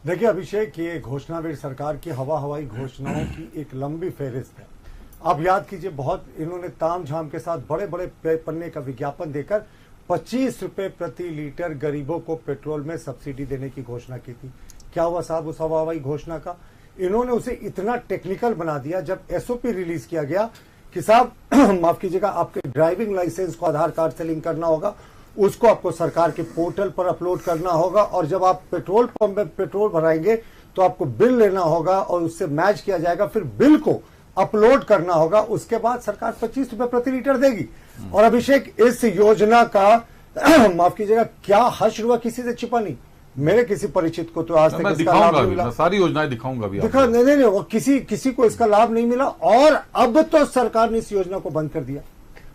देखिए अभिषेक, ये घोषणावीर सरकार की हवाई घोषणाओं की एक लंबी फेहरिस्त है। आप याद कीजिए, बहुत इन्होंने ताम झाम के साथ बड़े बड़े पन्ने का विज्ञापन देकर 25 रुपए प्रति लीटर गरीबों को पेट्रोल में सब्सिडी देने की घोषणा की थी। क्या हुआ साहब उस हवाई घोषणा का? इन्होंने उसे इतना टेक्निकल बना दिया जब एसओपी रिलीज किया गया कि साहब माफ कीजिएगा, आपके ड्राइविंग लाइसेंस को आधार कार्ड से लिंक करना होगा, उसको आपको सरकार के पोर्टल पर अपलोड करना होगा, और जब आप पेट्रोल पंप में पेट्रोल भराएंगे तो आपको बिल लेना होगा और उससे मैच किया जाएगा, फिर बिल को अपलोड करना होगा, उसके बाद सरकार 25 रुपए प्रति लीटर देगी। और अभिषेक, इस योजना का माफ कीजिएगा, क्या हश्र हुआ किसी से छिपा नहीं। मेरे किसी परिचित को तो आज तक इसका लाभ नहीं मिला। सारी योजनाएं दिखाऊंगा भी, नहीं, वो किसी को इसका लाभ नहीं मिला। और अब तो सरकार ने इस योजना को बंद कर दिया।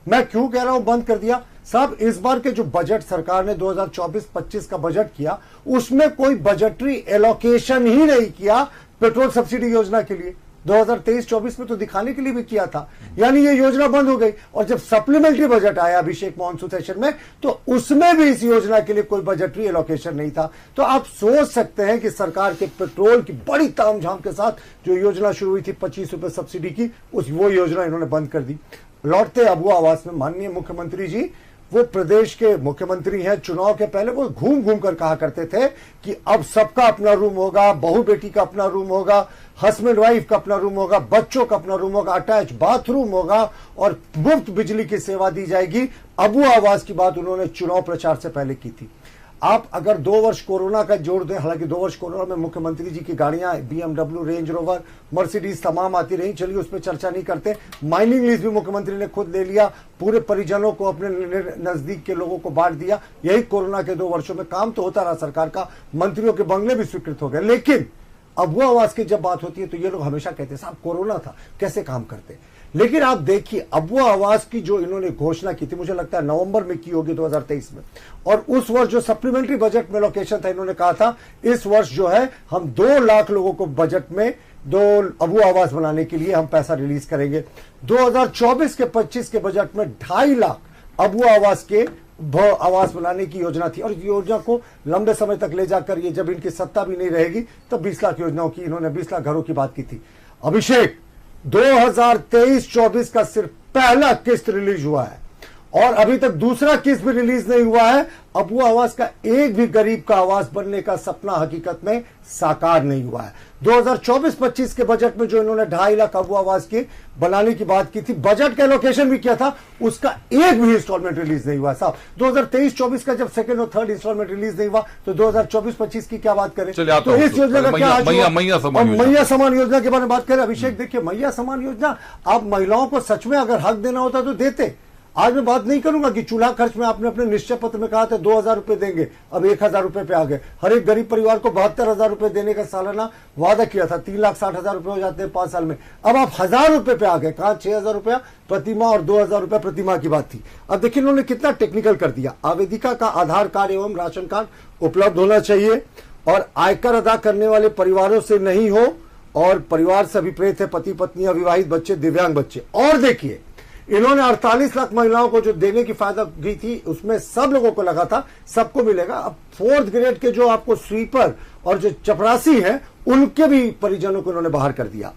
मैं क्यों कह रहा हूं बंद कर दिया साहब? इस बार के जो बजट सरकार ने 2024-25 का बजट किया, उसमें कोई बजटरी एलोकेशन ही नहीं किया पेट्रोल सब्सिडी योजना के लिए। 2023-24 में तो दिखाने के लिए भी किया था, यानी ये योजना बंद हो गई। और जब सप्लीमेंट्री बजट आया अभिषेक मॉनसून सेशन में, तो उसमें भी इस योजना के लिए कोई बजटरी एलोकेशन नहीं था। तो आप सोच सकते हैं कि सरकार के पेट्रोल की बड़ी तामझाम के साथ जो योजना शुरू हुई थी 25 रुपए सब्सिडी की, वो योजना इन्होंने बंद कर दी। लौटते अबुआ आवास में माननीय मुख्यमंत्री जी, वो प्रदेश के मुख्यमंत्री हैं, चुनाव के पहले वो घूम घूम कर कहा करते थे कि अब सबका अपना रूम होगा, बहू बेटी का अपना रूम होगा, हस्बैंड वाइफ का अपना रूम होगा, बच्चों का अपना रूम होगा, अटैच बाथरूम होगा और मुफ्त बिजली की सेवा दी जाएगी। अबुआ आवास की बात उन्होंने चुनाव प्रचार से पहले की थी। आप अगर 2 वर्ष कोरोना का जोड़ दें, हालांकि 2 वर्ष कोरोना में मुख्यमंत्री जी की गाड़ियां BMW, रेंज रोवर, मर्सिडीज तमाम आती रही, चलिए उस पर चर्चा नहीं करते। माइनिंग लीज भी मुख्यमंत्री ने खुद ले लिया, पूरे परिजनों को, अपने नजदीक के लोगों को बांट दिया। यही कोरोना के 2 वर्षों में काम तो होता रहा सरकार का, मंत्रियों के बंगले भी स्वीकृत हो गए। लेकिन अबुआ आवास की जब बात होती है तो ये लोग हमेशा कहते साहब कोरोना था, कैसे काम करते। लेकिन आप देखिए, अबुआ आवास की जो इन्होंने घोषणा की थी, मुझे लगता है नवंबर में की होगी 2023 में, और उस वर्ष जो सप्लीमेंट्री बजट में लोकेशन था, इन्होंने कहा था इस वर्ष जो है हम 2 लाख लोगों को बजट में 2 अबुआ आवास बनाने के लिए हम पैसा रिलीज करेंगे। 2024 के 25 के बजट में 2.5 लाख अबुआ आवास के आवास बनाने की योजना थी, और इस योजना को लंबे समय तक ले जाकर, ये जब इनकी सत्ता भी नहीं रहेगी तब 20 लाख योजनाओं की, इन्होंने 20 लाख घरों की बात की थी। अभिषेक, 2023-24 का सिर्फ पहला किस्त रिलीज हुआ है और अभी तक दूसरा किस्त भी रिलीज नहीं हुआ है। अबुआ आवास का एक भी गरीब का आवास बनने का सपना हकीकत में साकार नहीं हुआ है। 2024-25 के बजट में जो इन्होंने 2.5 लाख अबुआ आवास की बनाने की बात की थी, बजट का एलोकेशन भी किया था, उसका एक भी इंस्टॉलमेंट रिलीज नहीं हुआ साहब। 2023-24 का जब सेकंड और थर्ड इंस्टॉलमेंट रिलीज नहीं हुआ तो 2024-25 की क्या बात करें? तो इस योजना का क्या मैया समान योजना के बारे में बात करें। अभिषेक देखिए, मैया समान योजना, आप महिलाओं को सच में अगर हक देना होता तो देते। आज मैं बात नहीं करूंगा कि चूल्हा खर्च में आपने अपने निश्चय पत्र में कहा था 2,000 रुपए देंगे, अब 1,000 रुपए पे आ गए। हर एक गरीब परिवार को 72,000 रुपए देने का सालाना वादा किया था, 3,60,000 रुपए हो जाते हैं 5 साल में, अब आप 1,000 रुपए पे आ गए। कहा 6,000 रुपया प्रतिमाह और 2,000 रुपया प्रतिमाह की बात थी। अब देखिए इन्होंने कितना टेक्निकल कर दिया। आवेदिका का आधार कार्ड एवं राशन कार्ड उपलब्ध होना चाहिए और आयकर अदा करने वाले परिवारों से नहीं हो, और परिवार से अभिप्रेत है पति पत्नी, अविवाहित बच्चे, दिव्यांग बच्चे। और देखिए इन्होंने 48 लाख महिलाओं को जो देने की फायदा की थी, उसमें सब लोगों को लगा था सबको मिलेगा। अब 4th ग्रेड के जो आपको स्वीपर और जो चपरासी हैं, उनके भी परिजनों को इन्होंने बाहर कर दिया।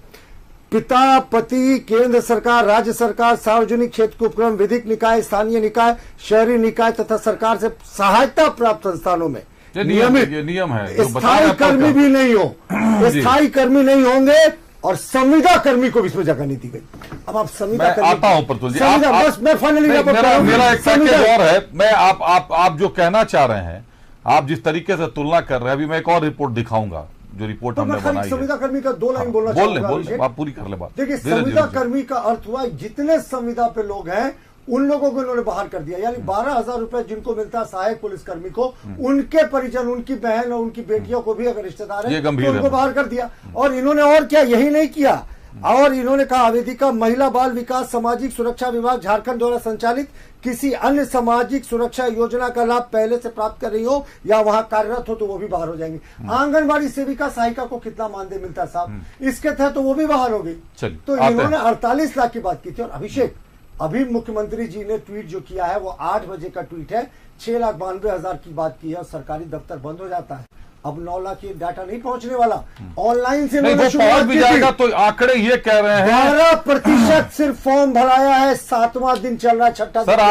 पिता, पति, केंद्र सरकार, राज्य सरकार, सार्वजनिक क्षेत्र के उपक्रम, विधिक निकाय, स्थानीय निकाय, शहरी निकाय तथा सरकार से सहायता प्राप्त संस्थानों में नियमित नियम है, स्थायी कर्मी भी नहीं हो, स्थायी कर्मी नहीं होंगे, और संविदा कर्मी को भी इसमें जगह नहीं दी गई। अब आप संविदा कर्मी, आता हूं प्रतुल जी, बस मैं फाइनली मेरा एक पैकेज और है। मैं आप जो कहना चाह रहे हैं, आप जिस तरीके से तुलना कर रहे हैं, अभी मैं एक और रिपोर्ट दिखाऊंगा जो रिपोर्ट तो हमने बनाई है। संविदा कर्मी का 2 लाइन बोलना बोल आप पूरी कर ले बात। देखिए, संविदा कर्मी का अर्थ हुआ जितने संविदा पे लोग हैं उन लोगों को इन्होंने बाहर कर दिया। यानी 12,000 रुपए जिनको मिलता है सहायक पुलिसकर्मी को, उनके परिजन, उनकी बहन और उनकी बेटियों को भी अगर रिश्तेदार है तो उनको बाहर कर दिया। और इन्होंने और क्या, यही नहीं किया, और इन्होंने कहा आवेदिका महिला बाल विकास सामाजिक सुरक्षा विभाग झारखंड द्वारा संचालित किसी अन्य सामाजिक सुरक्षा योजना का लाभ पहले से प्राप्त कर रही हो या वहां कार्यरत हो तो वो भी बाहर हो जाएंगी। आंगनबाड़ी सेविका सहायिका को कितना मानदेय मिलता है साहब, इसके तहत तो वो भी बाहर हो गई। तो इन्होंने 48 लाख की बात की थी। और अभिषेक, अभी मुख्यमंत्री जी ने ट्वीट जो किया है वो 8 बजे का ट्वीट है, 6,92,000 की बात की है और सरकारी दफ्तर बंद हो जाता है। अब 9 लाख ये डाटा नहीं पहुंचने वाला, ऑनलाइन से नहीं, वो इन्होंने पहुंच शुरुआत भी की जाएगा थी। तो आंकड़े ये कह रहे हैं 12% सिर्फ फॉर्म भराया है, 7वां दिन चल रहा है, छठा सर दिन